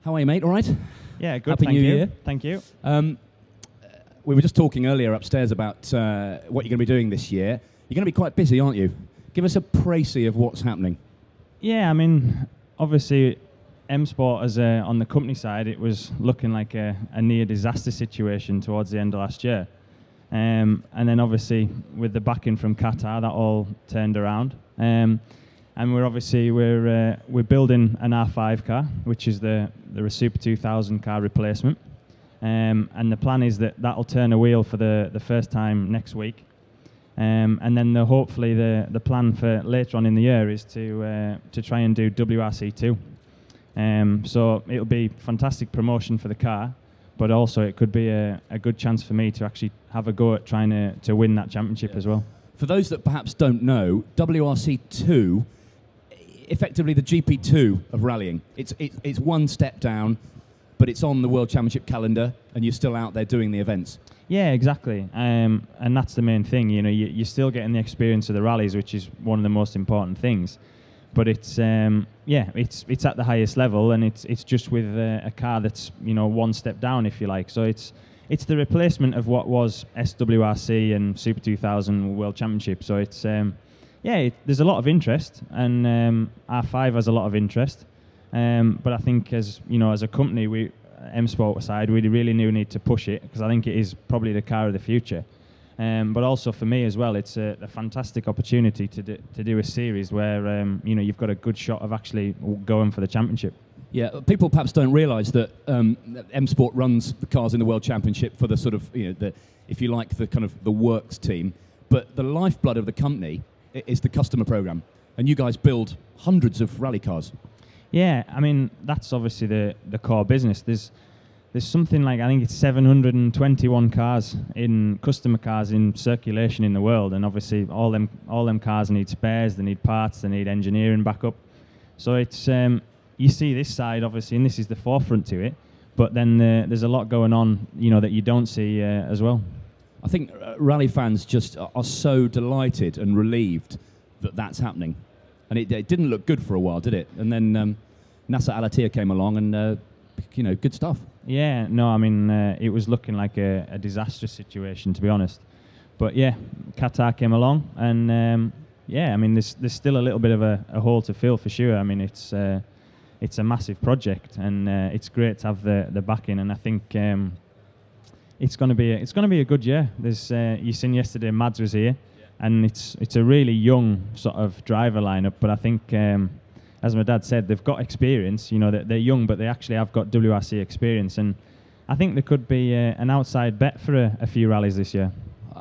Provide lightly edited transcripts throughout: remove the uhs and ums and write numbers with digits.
How are you, mate? All right? Yeah, good. Happy thank New you. Year. Thank you. We were just talking earlier upstairs about what you're going to be doing this year. You're going to be quite busy, aren't you? Give us a précis of what's happening. Yeah, I mean, obviously, M Sport as on the company side, it was looking like a near disaster situation towards the end of last year, and then obviously with the backing from Qatar, that all turned around. And we're building an R5 car, which is the Super 2000 car replacement. And the plan is that that'll turn a wheel for the first time next week. And then hopefully the plan for later on in the year is to try and do WRC2. So it'll be fantastic promotion for the car, but also it could be a good chance for me to actually have a go at trying to win that championship as well. For those that perhaps don't know, WRC2, effectively the GP2 of rallying. It's one step down, but it's on the World Championship calendar, and you're still out there doing the events. Yeah, exactly. And that's the main thing. You know, you're still getting the experience of the rallies, which is one of the most important things. But it's it's at the highest level, and it's just with a car that's one step down, if you like. So it's the replacement of what was SWRC and Super 2000 World Championship. So it's there's a lot of interest, and R5 has a lot of interest. But I think as a company, M Sport side, we really need to push it, because I think it is probably the car of the future. But also for me as well, it's a fantastic opportunity to do a series where you've got a good shot of actually going for the championship. Yeah, people perhaps don't realise that M Sport runs the cars in the World Championship for the sort of if you like, the kind of the works team, but the lifeblood of the company is the customer program, and you guys build hundreds of rally cars. Yeah, I mean, that's obviously the core business. There's something like, I think it's 721 cars customer cars in circulation in the world, and obviously all them cars need spares, they need parts, they need engineering backup. So it's you see this side obviously, and this is the forefront to it, but then there's a lot going on that you don't see as well. I think rally fans just are so delighted and relieved that that's happening, and it didn't look good for a while, did it? And then Nasser Al-Attiyah came along, and good stuff. Yeah, no, I mean, it was looking like a disastrous situation, to be honest. But yeah, Qatar came along, and I mean, there's still a little bit of a hole to fill for sure. I mean, it's a massive project, and it's great to have the backing, and I think it's going to be a good year. There's you seen yesterday, Mads was here, and it's a really young sort of driver lineup, but I think. As my dad said, they've got experience. They're young, but they actually have got WRC experience, and I think there could be an outside bet for a few rallies this year.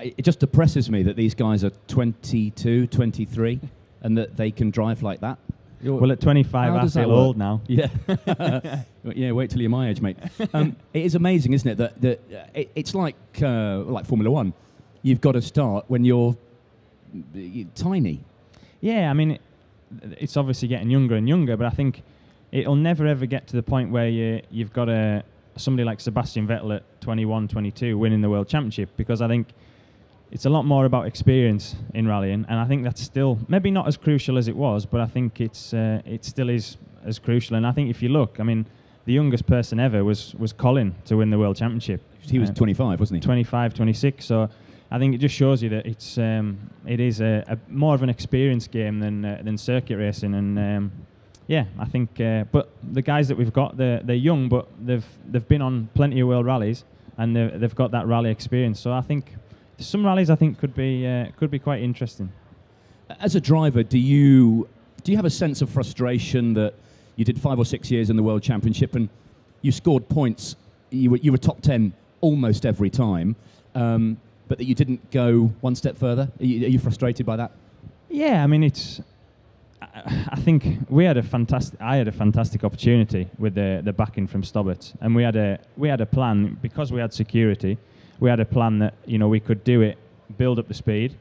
It just depresses me that these guys are 22, 23, and that they can drive like that. Well, at 25, I feel old now. Yeah, yeah. Wait till you're my age, mate. It is amazing, isn't it? That it's like Formula One. You've got to start when you're tiny. Yeah, I mean. It's obviously getting younger and younger, but I think it'll never ever get to the point where you've got somebody like Sebastian Vettel at 21, 22 winning the World Championship, because I think it's a lot more about experience in rallying, and I think that's still maybe not as crucial as it was, but I think it still is as crucial. And I think if you look, I mean, the youngest person ever was Colin to win the World Championship. He was 25, wasn't he? 25, 26, so I think it just shows you that it is a more of an experience game than circuit racing, and I think. But the guys that we've got, they're young, but they've been on plenty of world rallies, and they've got that rally experience. So I think some rallies could be quite interesting. As a driver, do you have a sense of frustration that you did 5 or 6 years in the World Championship and you scored points, you were top 10 almost every time? But that you didn't go one step further? Are you frustrated by that? Yeah, I mean, I think I had a fantastic opportunity with the backing from Stobbart, and we had a plan, because we had security. We had a plan that we could do it, build up the speed,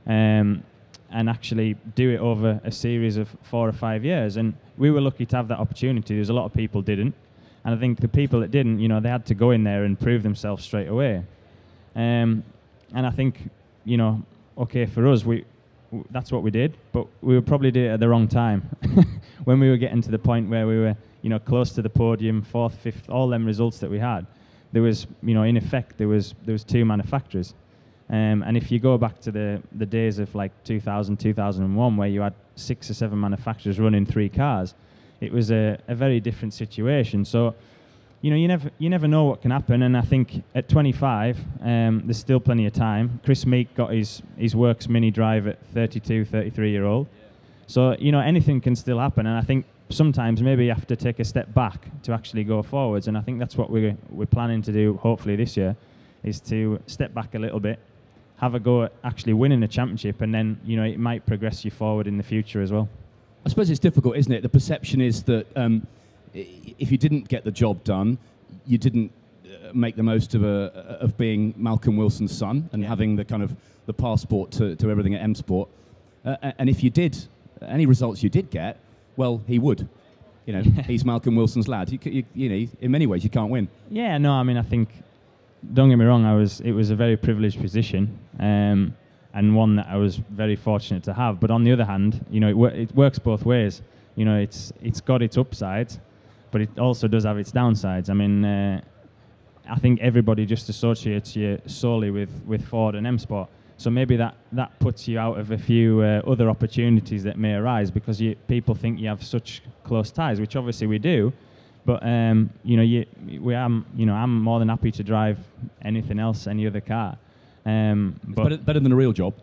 and actually do it over a series of 4 or 5 years. And we were lucky to have that opportunity. There's a lot of people didn't, and I think the people that didn't, they had to go in there and prove themselves straight away. And I think, okay, for us, that's what we did, but we were probably did it at the wrong time. When we were getting to the point where we were, close to the podium, 4th, 5th, all them results that we had, there was, in effect, there was 2 manufacturers. And if you go back to the days of like 2000, 2001, where you had 6 or 7 manufacturers running 3 cars, it was a very different situation. So, you never know what can happen. And I think at 25, there's still plenty of time. Chris Meek got his Works Mini drive at 32, 33-year-old. Yeah. So, anything can still happen. And I think sometimes maybe you have to take a step back to actually go forwards. And I think that's what we're planning to do, hopefully this year, is to step back a little bit, have a go at actually winning a championship, and then, it might progress you forward in the future as well. I suppose it's difficult, isn't it? The perception is that if you didn't get the job done, you didn't make the most of being Malcolm Wilson's son and having the kind of the passport to everything at M Sport. And if you did, any results you did get, well, he would. He's Malcolm Wilson's lad. In many ways, you can't win. Yeah, no, I mean, I think, don't get me wrong, it was a very privileged position, and one that I was very fortunate to have. But on the other hand, it works both ways. It's got its upsides, but it also does have its downsides. I mean, I think everybody just associates you solely with Ford and M Sport. So maybe that puts you out of a few other opportunities that may arise, because people think you have such close ties, which obviously we do. But I'm more than happy to drive anything else, any other car. But better than a real job.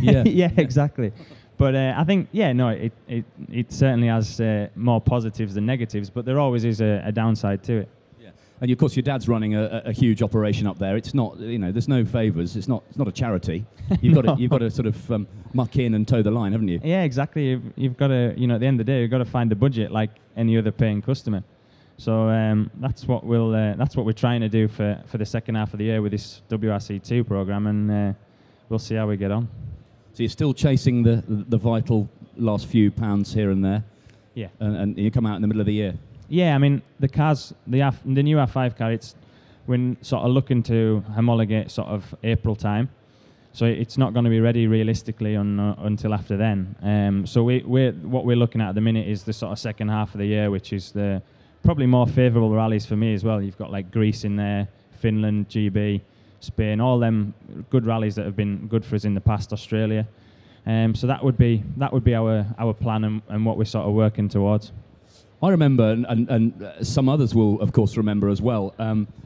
Yeah, yeah, exactly. But I think, it certainly has more positives than negatives, but there always is a downside to it. Yeah, and of course your dad's running a huge operation up there. It's not, there's no favours. It's not a charity. You've got to sort of muck in and toe the line, haven't you? Yeah, exactly. You've got to, at the end of the day, you've got to find the budget like any other paying customer. So that's what we're trying to do for the second half of the year with this WRC2 program, and we'll see how we get on. So you're still chasing the vital last few pounds here and there. Yeah. And you come out in the middle of the year. Yeah, I mean the cars, the new R5 car, we're sort of looking to homologate sort of April time. So it's not going to be ready realistically until after then. So what we're looking at the minute is the sort of second half of the year, which is the probably more favourable rallies for me as well. You've got like Greece in there, Finland, GB, Spain, all them good rallies that have been good for us in the past, Australia. So that would be our plan and what we're sort of working towards. I remember, and some others will of course remember as well.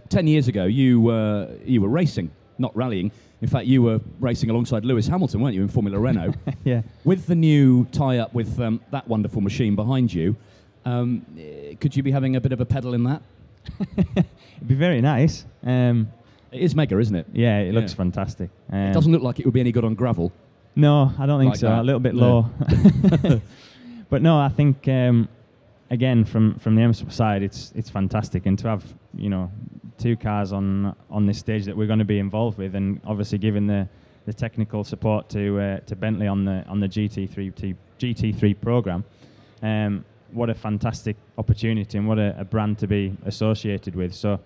10 years ago, you were racing, not rallying. In fact, you were racing alongside Lewis Hamilton, weren't you, in Formula Renault? Yeah. With the new tie-up with that wonderful machine behind you, could you be having a bit of a pedal in that? It'd be very nice. It is mega, isn't it? Yeah, it looks fantastic. It doesn't look like it would be any good on gravel. No, I don't think so. That. A little bit low. But no, I think again from the M side, it's fantastic, and to have 2 cars on this stage that we're going to be involved with, and obviously giving the technical support to Bentley on the GT3 program. What a fantastic opportunity, and what a brand to be associated with. So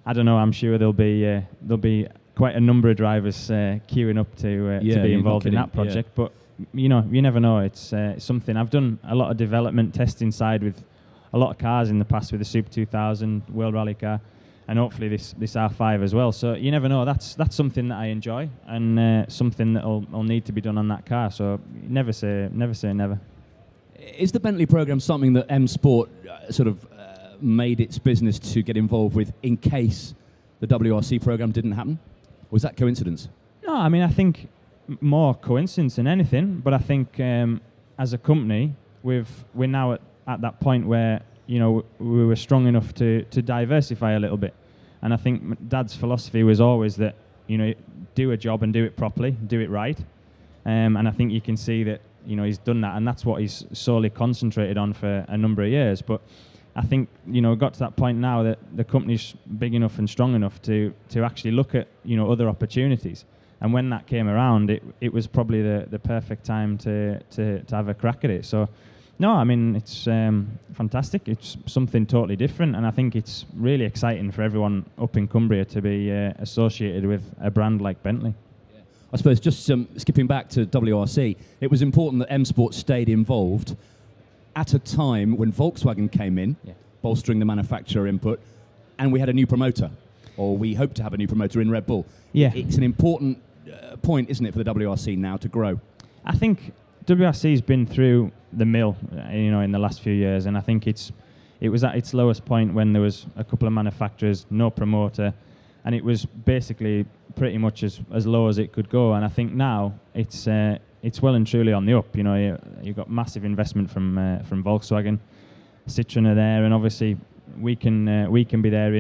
I don't know. I'm sure there'll be quite a number of drivers queuing up to be involved in that project. Yeah. But you never know. It's something. I've done a lot of development testing side with a lot of cars in the past, with the Super 2000 World Rally car, and hopefully this R5 as well. So you never know. That's something that I enjoy, and something that'll need to be done on that car. So never say never. Is the Bentley program something that M Sport sort of made its business to get involved with in case the WRC program didn't happen? Or was that coincidence? No, I mean, I think more coincidence than anything. But I think as a company, we're now at that point where we were strong enough to diversify a little bit. And I think Dad's philosophy was always that do a job and do it properly, do it right. And I think you can see that he's done that, and that's what he's solely concentrated on for a number of years. But I think got to that point now that the company's big enough and strong enough to actually look at other opportunities. And when that came around, it was probably the perfect time to have a crack at it. So no, I mean, it's fantastic. It's something totally different, and I think it's really exciting for everyone up in Cumbria to be associated with a brand like Bentley. I suppose just skipping back to WRC, it was important that M Sport stayed involved at a time when Volkswagen came in, bolstering the manufacturer input, and we had a new promoter, or we hope to have a new promoter in Red Bull. Yeah. It's an important point, isn't it, for the WRC now to grow? I think WRC's been through the mill, in the last few years, and I think it was at its lowest point when there was a couple of manufacturers, no promoter, and it was basically pretty much as low as it could go. And I think now it's well and truly on the up. You've got massive investment from Volkswagen, Citroën are there, and obviously we can be there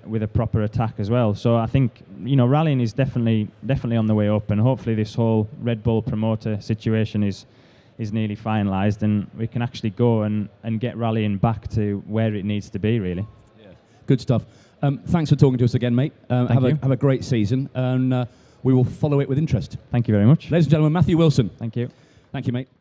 with a proper attack as well. So I think rallying is definitely on the way up, and hopefully this whole Red Bull promoter situation is nearly finalised, and we can actually go and get rallying back to where it needs to be, really. Yeah. Good stuff. Thanks for talking to us again, mate. Have a great season, and we will follow it with interest. Thank you very much. Ladies and gentlemen, Matthew Wilson. Thank you. Thank you, mate.